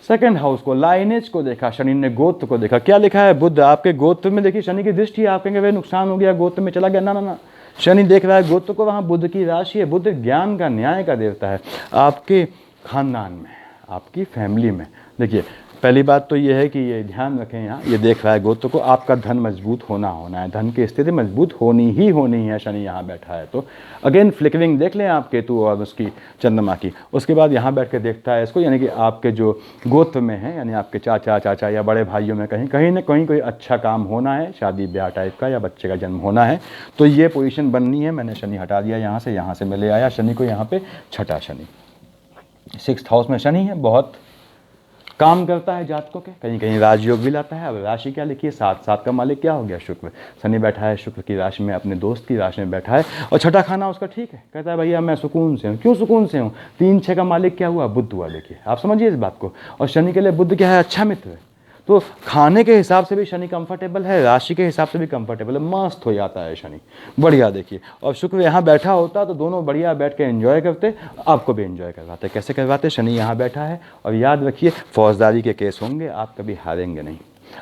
2nd हाउस को, लाइनेज को देखा। शनि ने गोत्र को देखा, क्या लिखा है, बुध। आपके गोत्र में देखिए शनि की दृष्टि, आप कहेंगे भाई नुकसान हो गया, गोत्र में चला गया, ना ना ना, शनि देख रहा है गोत्र को, वहाँ बुध की राशि है। बुध ज्ञान का, न्याय का देवता है। आपके खानदान में, आपकी फैमिली में, देखिए पहली बात तो ये है कि ये ध्यान रखें, यहाँ ये देख रहा है गोत्र को, आपका धन मजबूत होना है, धन की स्थिति मजबूत होनी ही होनी है। शनि यहाँ बैठा है तो अगेन फ्लिकरिंग देख लें आप केतु और उसकी चंद्रमा की। उसके बाद यहाँ बैठ के देखता है इसको, यानी कि आपके जो गोत्र में है, यानी आपके चाचा या बड़े भाइयों में कहीं ना कहीं कोई अच्छा काम होना है, शादी ब्याह टाइप का या बच्चे का जन्म होना है, तो ये पोजीशन बननी है। मैंने शनि हटा दिया यहाँ से मैं ले आया शनि को यहाँ पे, छठा शनि। 6th हाउस में शनि है, बहुत काम करता है जातकों के, कहीं कहीं राजयोग भी लाता है। अब राशि क्या लिखी है, 7 का मालिक क्या हो गया, शुक्र। शनि बैठा है शुक्र की राशि में, अपने दोस्त की राशि में बैठा है और छठा खाना उसका ठीक है। कहता है भैया मैं सुकून से हूँ। क्यों सुकून से हूँ, 3 6 का मालिक क्या हुआ, बुध हुआ। देखिए आप समझिए इस बात को। और शनि के लिए बुध क्या है, अच्छा मित्र है। तो खाने के हिसाब से भी शनि कंफर्टेबल है, राशि के हिसाब से भी कंफर्टेबल है, मस्त हो जाता है शनि, बढ़िया। देखिए और शुक्र यहाँ बैठा होता तो दोनों बढ़िया बैठ के एंजॉय करते, आपको भी एंजॉय करवाते। कैसे करवाते, शनि यहाँ बैठा है। और याद रखिए फौजदारी के केस होंगे, आप कभी हारेंगे नहीं।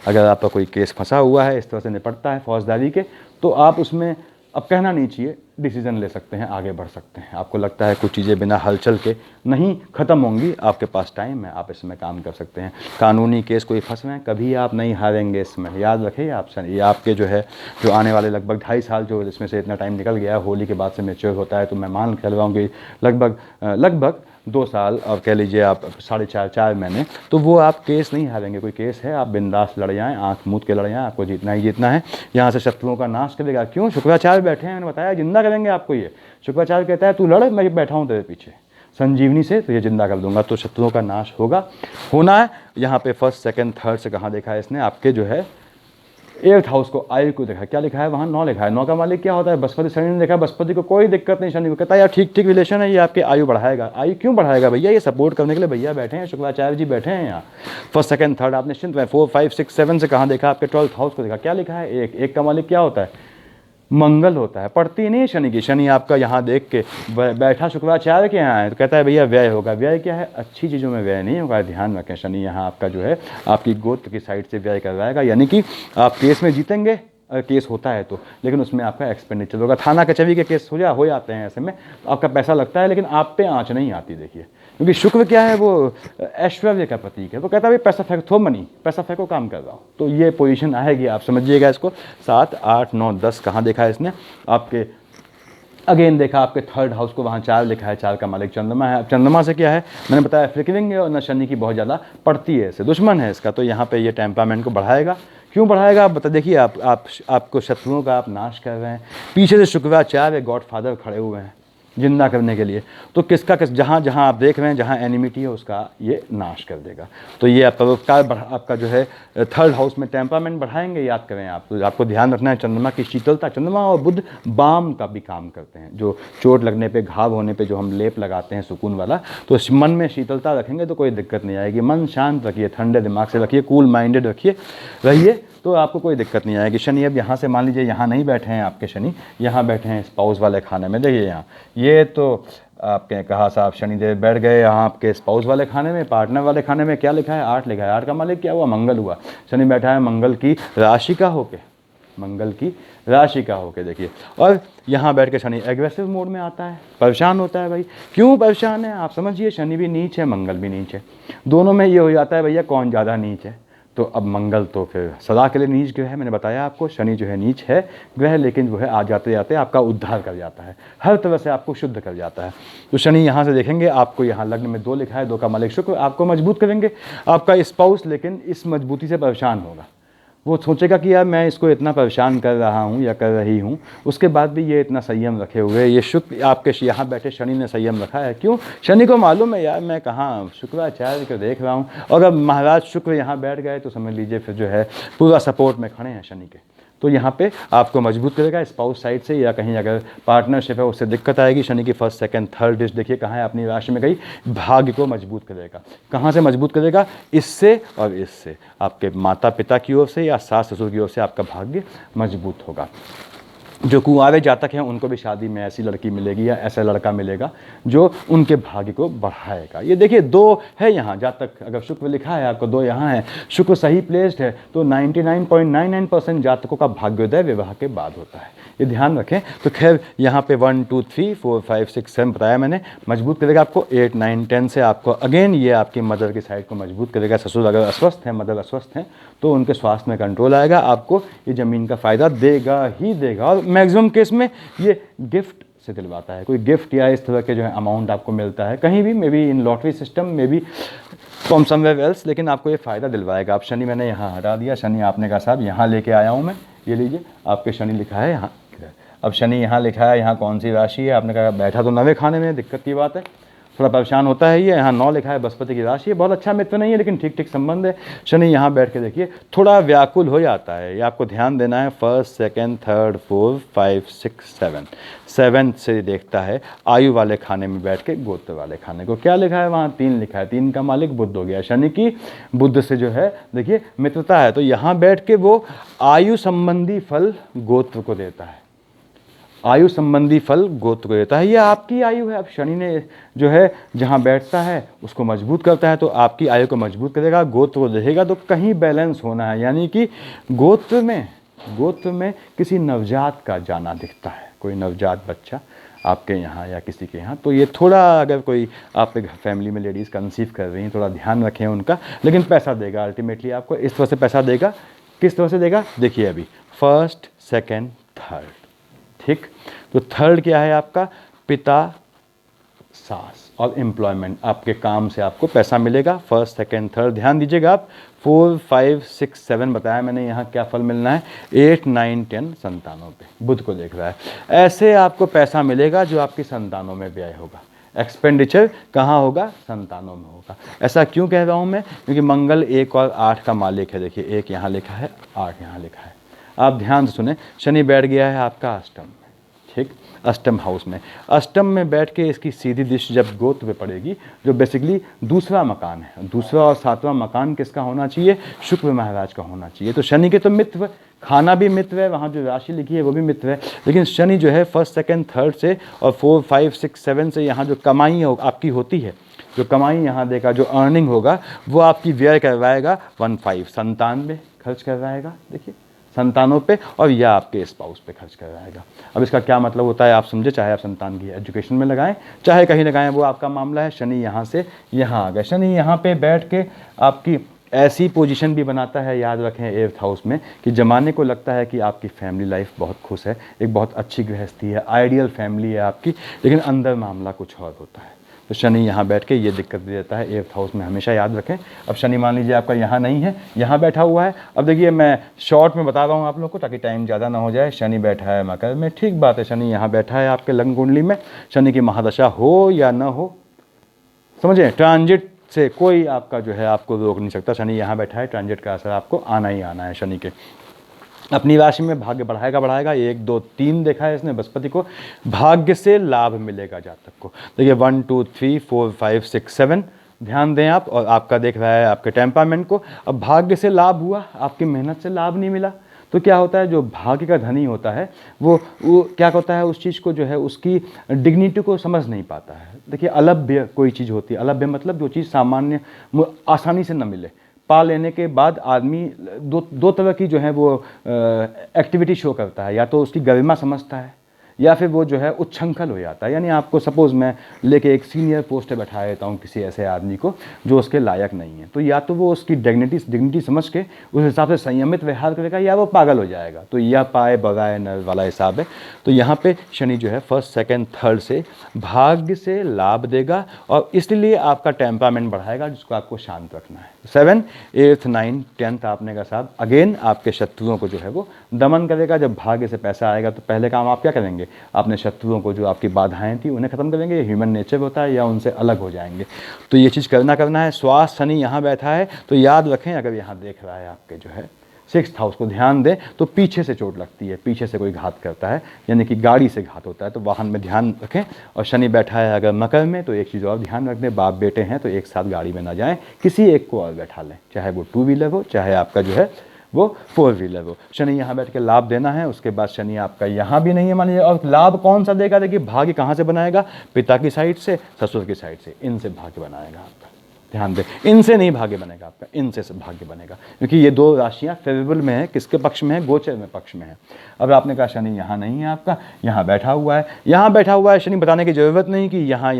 अगर आपका कोई केस फंसा हुआ है, इस तरह से निपटता है फौजदारी के, तो आप उसमें, अब कहना नहीं चाहिए, डिसीजन ले सकते हैं, आगे बढ़ सकते हैं। आपको लगता है कुछ चीज़ें बिना हलचल के नहीं ख़त्म होंगी, आपके पास टाइम है, आप इसमें काम कर सकते हैं। कानूनी केस कोई फंस रहे हैं, कभी आप नहीं हारेंगे इसमें, याद रखिए आप। ये आपके जो है, जो आने वाले लगभग 2.5 साल, जो इसमें से इतना टाइम निकल गया, होली के बाद से मैच्योर होता है, तो मैं मान कर रहा हूँ कि लगभग 2 साल और कह लीजिए आप 4.5 महीने, तो वो आप केस नहीं हारेंगे। कोई केस है आप बिंदास लड़ जाएँ, आँख मूंद के लड़ जाएँ, आपको जीतना ही जीतना है। यहाँ से शत्रुओं का नाश करेगा। क्यों, शुक्राचार्य बैठे हैं, मैंने बताया जिंदा करेंगे आपको। ये शुक्राचार्य कहता है तू लड़, मैं बैठा हूँ तेरे पीछे संजीवनी से, तो ये जिंदा कर दूंगा। तो शत्रुओं का नाश होगा, होना है। यहाँ पे 1st 2nd 3rd से कहाँ देखा है इसने, आपके जो है 8th हाउस को, आयु को देखा, क्या लिखा है वहाँ 9 लिखा है। 9 का मालिक क्या होता है, बृहस्पति। शनि ने देखा बृहस्पति को, कोई दिक्कत नहीं, शनि को कहता है यार ठीक ठीक रिलेशन है, ये आपके आयु बढ़ाएगा। आयु क्यों बढ़ाएगा भैया, ये सपोर्ट करने के लिए भैया बैठे हैं, शुक्राचार्य जी बैठे हैं यहाँ। फर्स्ट सेकंड थर्ड आप निश्चिंत में। 4 5 6 7 से कहाँ देखा, आपके 12th हाउस को देखा, क्या लिखा है 1। 1 का मालिक क्या होता है, मंगल होता है। पड़ती नहीं है शनि की। शनि आपका यहाँ देख के बैठा शुक्राचार्य के यहाँ है, तो कहता है भैया व्यय होगा। व्यय क्या है, अच्छी चीज़ों में व्यय नहीं होगा, ध्यान रखें। शनि यहाँ आपका जो है आपकी गोत्र की साइड से व्यय करवाएगा, यानी कि आप केस में जीतेंगे, अगर केस होता है तो, लेकिन उसमें आपका एक्सपेंडिचर होगा। थाना कचहरी के केस हो जाते हैं ऐसे में, आपका पैसा लगता है लेकिन आप पे आँच नहीं आती। देखिए, क्योंकि शुक्र क्या है, वो ऐश्वर्य का प्रतीक है। वो कहता है भाई पैसा फेंक, थो मनी, पैसा फेंको, काम कर रहा हूँ। तो ये पोजीशन आएगी, आप समझिएगा इसको। 7 8 9 10 कहाँ देखा है इसने, आपके अगेन देखा आपके 3rd हाउस को, वहाँ 4 लिखा है। 4 का मालिक चंद्रमा है। अब चंद्रमा से क्या है, मैंने बताया फ्लिकरिंग है और न शनि की बहुत ज़्यादा पड़ती है, इससे दुश्मन है इसका। तो यहाँ पे ये टेम्परामेंट को बढ़ाएगा। क्यों बढ़ाएगा आप बता, देखिए आपको शत्रुओं का आप नाश कर रहे हैं। पीछे से शुक्राचार्य गॉडफादर खड़े हुए हैं जिंदा करने के लिए। तो किसका जहाँ जहाँ आप देख रहे हैं, जहाँ एनिमिटी है उसका ये नाश कर देगा। तो ये परोपकार आपका जो है 3rd हाउस में टेम्परामेंट बढ़ाएंगे, याद करें आप। तो आपको ध्यान रखना है चंद्रमा की शीतलता। चंद्रमा और बुध बाम का भी काम करते हैं, जो चोट लगने पे, घाव होने पे जो हम लेप लगाते हैं सुकून वाला। तो मन में शीतलता रखेंगे तो कोई दिक्कत नहीं आएगी। मन शांत रखिए, ठंडे दिमाग से रखिए, कूल माइंडेड रहिए, तो आपको कोई दिक्कत नहीं आएगी। शनि अब यहाँ से मान लीजिए यहाँ नहीं बैठे हैं आपके शनि, यहाँ बैठे हैं स्पाउस वाले खाने में। देखिए यहाँ ये तो आपके कहा साहब शनिदेव बैठ गए यहाँ आपके स्पाउस वाले खाने में, पार्टनर वाले खाने में। क्या लिखा है 8 लिखा है। 8 का मालिक क्या हुआ, मंगल हुआ। शनि बैठा है मंगल की राशि का होके, मंगल की राशि का होके देखिए। और यहाँ बैठ के शनि एग्रेसिव मोड में आता है, परेशान होता है। भाई क्यों परेशान है आप समझिए, शनि भी नीच है, मंगल भी नीच है। दोनों में ये हो जाता है भैया कौन ज़्यादा नीच है। तो अब मंगल तो फिर सदा के लिए नीच ग्रह है, मैंने बताया आपको। शनि जो है नीच है ग्रह, लेकिन वो है आ जाते जाते आपका उद्धार कर जाता है, हर तरह से आपको शुद्ध कर जाता है। तो शनि यहाँ से देखेंगे आपको, यहाँ लग्न में 2 लिखा है, 2 का मालिक शुक्र, आपको मजबूत करेंगे। आपका स्पाउस लेकिन इस मजबूती से परेशान होगा। वो सोचेगा कि यार मैं इसको इतना परेशान कर रहा हूँ या कर रही हूँ, उसके बाद भी ये इतना संयम रखे हुए। ये शुक्र आपके यहाँ बैठे शनि ने संयम रखा है। क्यों, शनि को मालूम है यार मैं कहाँ शुक्राचार्य को देख रहा हूँ, और अब महाराज शुक्र यहाँ बैठ गए तो समझ लीजिए फिर जो है पूरा सपोर्ट में खड़े हैं शनि के। तो यहाँ पे आपको मजबूत करेगा स्पाउस साइड से, या कहीं अगर पार्टनरशिप है उससे दिक्कत आएगी। शनि की 1st 2nd 3rd डिश देखिए कहाँ है, अपनी राशि में गई। भाग्य को मजबूत करेगा। कहाँ से मजबूत करेगा, इससे और इससे, आपके माता पिता की ओर से या सास ससुर की ओर से आपका भाग्य मजबूत होगा। जो कुंवारे जातक हैं उनको भी शादी में ऐसी लड़की मिलेगी या ऐसा लड़का मिलेगा जो उनके भाग्य को बढ़ाएगा। ये देखिए 2 है यहाँ जातक, अगर शुक्र लिखा है आपको 2 यहाँ है, शुक्र सही प्लेस्ड है, तो 99.99% जातकों का भाग्योदय विवाह के बाद होता है। ये ध्यान रखें। तो खैर यहाँ पे 1 2 3 4 5 6 7 बताया मैंने, मजबूत करेगा आपको। 8 9 10 से आपको अगेन ये आपकी मदर की साइड को मजबूत करेगा। ससुर अगर अस्वस्थ हैं, मदर अस्वस्थ हैं, तो उनके स्वास्थ्य में कंट्रोल आएगा। आपको ये ज़मीन का फ़ायदा देगा ही देगा। और मैक्सिमम केस में ये गिफ्ट से दिलवाता है, कोई गिफ्ट या इस तरह के जो है अमाउंट आपको मिलता है कहीं भी, may be in lottery system, may be from somewhere else, लेकिन आपको ये फ़ायदा दिलवाएगा। आप शनि मैंने यहाँ हटा दिया, शनि आपने कहा साहब यहाँ लेके आया हूँ मैं, ये लीजिए आपके शनि लिखा है यहाँ। अब शनि यहाँ लिखा है, यहाँ कौन सी राशि है, आपने कहा बैठा तो 9वें खाने में, दिक्कत की बात है, थोड़ा परेशान होता है ये। यहाँ 9 लिखा है, बृहस्पति की राशि है, बहुत अच्छा मित्र नहीं है लेकिन ठीक ठीक संबंध है। शनि यहाँ बैठ के देखिए थोड़ा व्याकुल हो जाता है, ये आपको ध्यान देना है। 1st 2nd 3rd 4 5 6 7 7 से देखता है आयु वाले खाने में बैठ के, गोत्र वाले खाने को। क्या लिखा है वहाँ 3 लिखा है, 3 का मालिक बुध हो गया। शनि की बुध से जो है देखिए मित्रता है, तो यहाँ बैठ के वो आयु संबंधी फल गोत्र को देता है, आयु संबंधी फल गोत्र को देता है। ये आपकी आयु है। अब शनि ने जो है जहाँ बैठता है उसको मजबूत करता है, तो आपकी आयु को मजबूत करेगा, गोत्र को देखेगा। तो कहीं बैलेंस होना है, यानी कि गोत्र में किसी नवजात का जाना दिखता है, कोई नवजात बच्चा आपके यहाँ या किसी के यहाँ। तो ये थोड़ा, अगर कोई आपके फैमिली में लेडीज़ कंसीव कर रही हैं, थोड़ा ध्यान रखें उनका। लेकिन पैसा देगा अल्टीमेटली आपको, इस तरह से पैसा देगा। किस तरह से देगा देखिए अभी, 1st 2nd 3rd, ठीक। तो 3rd क्या है आपका, पिता सास और एम्प्लॉयमेंट, आपके काम से आपको पैसा मिलेगा। 1st 2nd 3rd ध्यान दीजिएगा आप। 4 5 6 7 बताया मैंने, यहाँ क्या फल मिलना है, 8 9 10 संतानों पे, बुध को देख रहा है। ऐसे आपको पैसा मिलेगा जो आपकी संतानों में व्यय होगा। एक्सपेंडिचर कहाँ होगा, संतानों में होगा। ऐसा क्यों कह रहा हूँ मैं, क्योंकि मंगल 1 और 8 का मालिक है। देखिए 1 यहाँ लिखा है, 8 यहाँ लिखा है। आप ध्यान से सुने, शनि बैठ गया है आपका अष्टम में, ठीक, अष्टम हाउस में। अष्टम में बैठ के इसकी सीधी दृष्टि जब गोत्र पे पड़ेगी, जो बेसिकली दूसरा मकान है, दूसरा और सातवां मकान किसका होना चाहिए, शुक्र महाराज का होना चाहिए। तो शनि के तो मित्र, खाना भी मित्र है, वहाँ जो राशि लिखी है वो भी मित्र है, लेकिन शनि जो है फर्स्ट सेकंड थर्ड से और 4 5 6 7 से यहाँ जो कमाई आपकी होती है, जो कमाई यहाँ देगा, जो अर्निंग होगा वो आपकी व्यय करवाएगा 15 संतान में खर्च करवाएगा, देखिए संतानों पे, और या आपके स्पाउस पे खर्च करवाएगा। अब इसका क्या मतलब होता है आप समझे, चाहे आप संतान की एजुकेशन में लगाएं चाहे कहीं लगाएं, वो आपका मामला है। शनि यहाँ से यहाँ आ गए, शनि यहाँ पे बैठ के आपकी ऐसी पोजीशन भी बनाता है, याद रखें 8th हाउस में, कि जमाने को लगता है कि आपकी फैमिली लाइफ बहुत खुश है, एक बहुत अच्छी गृहस्थी है, आइडियल फैमिली है आपकी, लेकिन अंदर मामला कुछ और होता है। तो शनि यहाँ बैठ के ये दिक्कत भी देता है 8th हाउस में, हमेशा याद रखें। अब शनि मान लीजिए आपका यहाँ नहीं है, यहाँ बैठा हुआ है। अब देखिए मैं शॉर्ट में बता रहा हूँ आप लोग को ताकि टाइम ज़्यादा ना हो जाए। शनि बैठा है मकर में, ठीक बात है, शनि यहाँ बैठा है आपके लग्न कुंडली में। शनि की महादशा हो या न हो, समझे, ट्रांजिट से कोई आपका जो है आपको रोक नहीं सकता। शनि यहाँ बैठा है, ट्रांजिट का असर आपको आना ही आना है शनि के। अपनी राशि में भाग्य बढ़ाएगा बढ़ाएगा, 1 2 3 देखा है इसने बृहस्पति को, भाग्य से लाभ मिलेगा जातक को। देखिए 1 2 3 4 5 6 7 ध्यान दें आप, और आपका देख रहा है आपके टेम्परामेंट को। अब भाग्य से लाभ हुआ, आपकी मेहनत से लाभ नहीं मिला, तो क्या होता है, जो भाग्य का धनी होता है वो क्या होता है, उस चीज़ को जो है उसकी डिग्निटी को समझ नहीं पाता है। देखिए अलभ्य कोई चीज़ होती है, अलभ्य मतलब जो चीज़ सामान्य आसानी से न मिले, पा लेने के बाद आदमी दो तरह की जो है वो एक्टिविटी शो करता है, या तो उसकी गरिमा समझता है या फिर वो जो है उच्छृंखल हो जाता है। यानी आपको सपोज़ मैं लेके एक सीनियर पोस्ट पे बैठा देता हूँ किसी ऐसे आदमी को जो उसके लायक नहीं है, तो या तो वो उसकी डिग्निटी समझ के उस हिसाब से संयमित व्यवहार करेगा, या वो पागल हो जाएगा। तो यह पाए बगाए नर वाला हिसाब है। तो यहाँ पे शनि जो है फर्स्ट सेकंड थर्ड से भाग्य से लाभ देगा, और इसलिए आपका टेम्परामेंट बढ़ाएगा, जिसको आपको शांत रखना है। 7 8 9 10 आपने का साहब अगेन आपके शत्रुओं को जो है वो दमन करेगा। जब भाग्य से पैसा आएगा तो पहले काम आप क्या करेंगे, आपने शत्रुओं को, जो आपकी बाधाएं थी उन्हें खत्म करेंगे। ह्यूमन नेचर होता है, या उनसे अलग हो जाएंगे। तो ये चीज़ करना है। स्वास्थ्य शनि यहाँ बैठा है, तो याद रखें, अगर यहाँ देख रहा है आपके जो है 6th हाउस को ध्यान दें, तो पीछे से चोट लगती है, पीछे से कोई घात करता है, यानी कि गाड़ी से घात होता है, तो वाहन में ध्यान रखें। और शनि बैठा है अगर मकर में, तो एक चीज़ और ध्यान रख दें, बाप बेटे हैं तो एक साथ गाड़ी में ना जाएं, किसी एक को और बैठा लें, चाहे वो 2 व्हीलर हो, चाहे आपका जो है वो 4 व्हीलर हो। शनि यहाँ बैठ के लाभ देना है। उसके बाद शनि आपका यहाँ भी नहीं है मान लीजिए, और लाभ कौन सा देगा, देखिए भाग्य कहाँ से बनाएगा, पिता की साइड से, ससुर की साइड से, इनसे भाग्य बनाएगा आपका। ध्यान दें, इनसे नहीं भाग्य बनेगा आपका, इनसे भाग्य बनेगा, क्योंकि ये 2 राशियाँ फेवरेबल में है, किसके पक्ष में है, गोचर में पक्ष में है। अब आपने कहा शनि यहाँ नहीं है आपका, यहाँ बैठा हुआ है। यहाँ बैठा हुआ है शनि, बताने की ज़रूरत नहीं कि यहाँ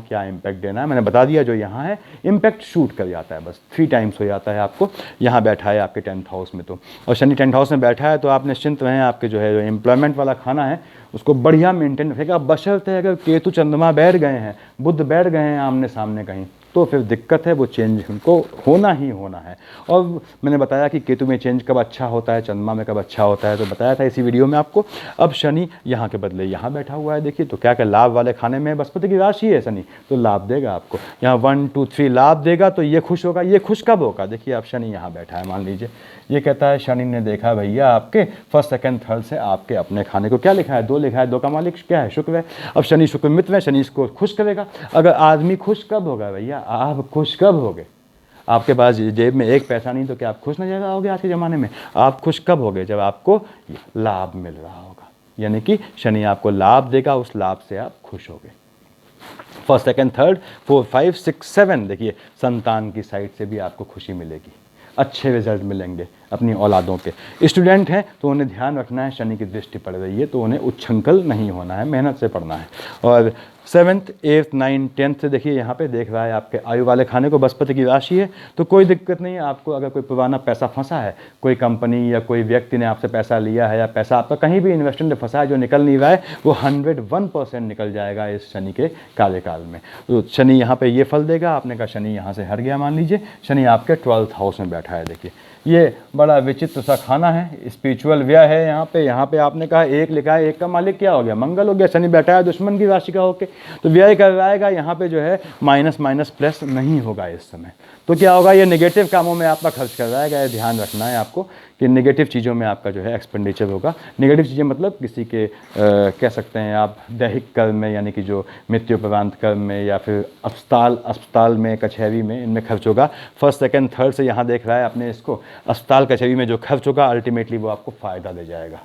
क्या इम्पैक्ट देना है, मैंने बता दिया। जो यहाँ है इम्पैक्ट शूट कर जाता है, बस 3 टाइम्स हो जाता है आपको। यहाँ बैठा है आपके 10th हाउस में, तो और शनि 10th हाउस में बैठा है, तो आप निश्चिंत रहें, आपके जो है जो एम्प्लॉयमेंट वाला खाना है उसको बढ़िया मेंटेन रखेगा, बशर्ते अगर केतु चंद्रमा बैठ गए हैं, बुध बैठ गए हैं आमने सामने कहीं, तो फिर दिक्कत है, वो चेंज उनको होना ही होना है। और मैंने बताया कि केतु में चेंज कब अच्छा होता है, चंद्रमा में कब अच्छा होता है, तो बताया था इसी वीडियो में आपको। अब शनि यहाँ के बदले यहाँ बैठा हुआ है, देखिए, तो क्या क्या लाभ वाले खाने में, बृहस्पति की राशि है शनि, तो लाभ देगा आपको। यहाँ 1 2 3 लाभ देगा, तो ये खुश होगा। ये खुश कब होगा, देखिए आप शनि यहाँ बैठा है मान लीजिए, ये कहता है शनि ने देखा भैया आपके फर्स्ट सेकंड थर्ड से आपके अपने खाने को क्या लिखा है, 2 लिखा है, 2 का मालिक क्या है, शुक्र है। अब शनि शुक्र मित्र है, शनि इसको खुश करेगा। अगर आदमी खुश कब होगा भैया, आप खुश कब होगे, आपके पास जेब में 1 पैसा नहीं, तो क्या आप खुश नहीं होगे आज के ज़माने में। आप खुश कब होगे, जब आपको लाभ मिल रहा होगा, यानी कि शनि आपको लाभ देगा, उस लाभ से आप खुश होगे। फर्स्ट सेकंड थर्ड 4 5 6 7 देखिए, संतान की साइड से भी आपको खुशी मिलेगी, अच्छे रिजल्ट मिलेंगे अपनी औलादों के। स्टूडेंट हैं तो उन्हें ध्यान रखना है, शनि की दृष्टि पड़ रही है तो उन्हें उच्छृंखल नहीं होना है, मेहनत से पढ़ना है। और 7th 8th 9th 10th से देखिए यहाँ पे देख रहा है आपके आयु वाले खाने को, बृहस्पति की राशि है, तो कोई दिक्कत नहीं है आपको। अगर कोई पुराना पैसा फंसा है, कोई कंपनी या कोई व्यक्ति ने आपसे पैसा लिया है, या पैसा आपका कहीं भी इन्वेस्टमेंट में फंसा है जो निकल नहीं रहा है, वो 101% निकल जाएगा इस शनि के कार्यकाल में। तो शनि यहाँ पे ये फल देगा। आपने कहा शनि यहाँ से हट गया मान लीजिए, शनि आपके 12th हाउस में बैठा है, देखिए ये बड़ा विचित्र सा खाना है, स्पिरिचुअल व्यय है यहाँ पे आपने कहा एक लिखा है, एक का मालिक क्या हो गया, मंगल हो गया, शनि बैठा है दुश्मन की राशि का होके, तो व्यय करवाएगा यहाँ पे जो है माइनस माइनस प्लस नहीं होगा इस समय। तो क्या होगा, ये नेगेटिव कामों में आपका खर्च करवाएगा, ये ध्यान रखना है आपको कि नेगेटिव चीज़ों में आपका जो है एक्सपेंडिचर होगा। नेगेटिव चीज़ें मतलब किसी के कह सकते हैं आप दैहिक कर्म में, यानी कि जो मृत्युपरांत कर्म में, या फिर अस्पताल में, कचहरी में, इनमें खर्च होगा। फर्स्ट सेकंड थर्ड से यहाँ देख रहा है आपने इसको, अस्पताल कचहरी में जो खर्च होगा अल्टीमेटली वो आपको फ़ायदा दे जाएगा।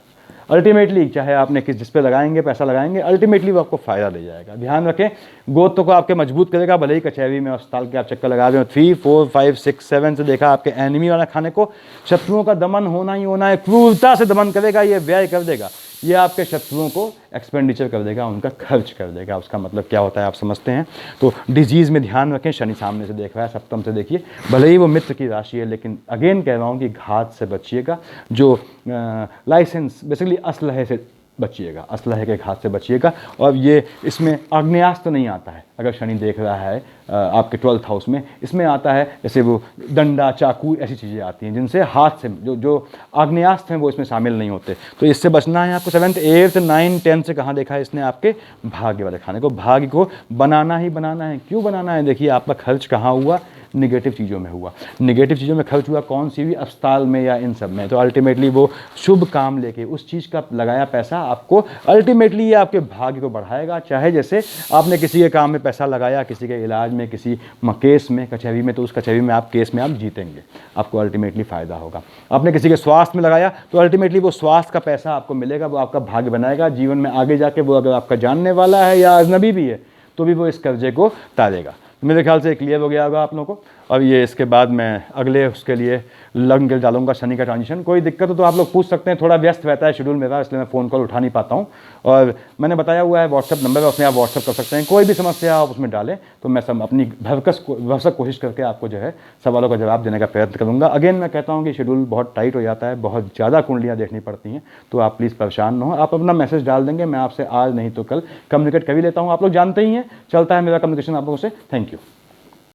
अल्टीमेटली चाहे आपने जिस पे लगाएंगे, पैसा लगाएंगे, अल्टीमेटली वो आपको फ़ायदा दे जाएगा। ध्यान रखें, गोत्र को आपके मजबूत करेगा, भले ही कचहरी में अस्पताल के आप चक्कर लगा रहे हो। 3 4 5 6 7 से देखा आपके एनिमी वाला खाने को, शत्रुओं का दमन होना ही होना है, क्रूरता से दमन करेगा, ये व्यय कर देगा, ये आपके शत्रुओं को एक्सपेंडिचर कर देगा, उनका खर्च कर देगा। उसका मतलब क्या होता है आप समझते हैं। तो डिजीज़ में ध्यान रखें, शनि सामने से देख रहा है, सप्तम से देखिए, भले ही वो मित्र की राशि है, लेकिन अगेन कह रहा हूँ कि घात से बचिएगा, जो लाइसेंस बेसिकली असलहे से बचिएगा, असलहे के घात से बचिएगा। और ये इसमें आग्नेयास्त्र नहीं आता है, अगर शनि देख रहा है आपके 12th हाउस में, इसमें आता है जैसे वो डंडा, चाकू, ऐसी चीज़ें आती हैं जिनसे हाथ से जो आग्नेयास्त्र हैं वो इसमें शामिल नहीं होते, तो इससे बचना है आपको। 7th 8th 9 10 से कहाँ देखा है इसने, आपके भाग्य वाले खाने को। भाग्य को बनाना ही बनाना है। क्यों बनाना है, देखिए आपका खर्च कहाँ हुआ, निगेटिव चीज़ों में हुआ, निगेटिव चीज़ों में खर्च हुआ, कौन सी भी, अस्पताल में या इन सब में। तो अल्टीमेटली वो शुभ काम लेके उस चीज़ का लगाया पैसा आपको अल्टीमेटली ये आपके भाग्य को बढ़ाएगा। चाहे जैसे आपने किसी के काम में पैसा लगाया, किसी के इलाज में, किसी केस में, कचहरी में, तो उस कचहरी में आप केस में आप जीतेंगे, आपको अल्टीमेटली फ़ायदा होगा। आपने किसी के स्वास्थ्य में लगाया तो अल्टीमेटली वो स्वास्थ्य का पैसा आपको मिलेगा, वो आपका भाग्य बनाएगा। जीवन में आगे जाके वो अगर आपका जानने वाला है या अजनबी भी है तो भी वो इस कर्जे को तारेगा। मेरे ख्याल से क्लियर हो गया होगा आप लोगों को। अब ये इसके बाद मैं अगले उसके लिए लग्न के डालूंगा, शनि का ट्रांजिशन। कोई दिक्कत हो तो आप लोग पूछ सकते हैं, थोड़ा व्यस्त रहता है शेड्यूल मेरा, इसलिए मैं फ़ोन कॉल उठा नहीं पाता हूँ। और मैंने बताया हुआ है व्हाट्सअप नंबर है, उसमें आप व्हाट्सअप कर सकते हैं, कोई भी समस्या आप उसमें डालें, तो मैं सब अपनी भरसक कोशिश करके आपको जो है सवालों का जवाब देने का प्रयत्न करूँगा। अगेन मैं कहता हूँ कि शेड्यूल बहुत टाइट हो जाता है, बहुत ज़्यादा कुंडलियाँ देखनी पड़ती हैं, तो आप प्लीज़ परेशान न हो, आप अपना मैसेज डाल देंगे, मैं आपसे आज नहीं तो कल कम्युनिकेट कर ही लेता हूँ। आप लोग जानते ही हैं, चलता है मेरा कम्युनिकेशन आप लोगों से। Thank you.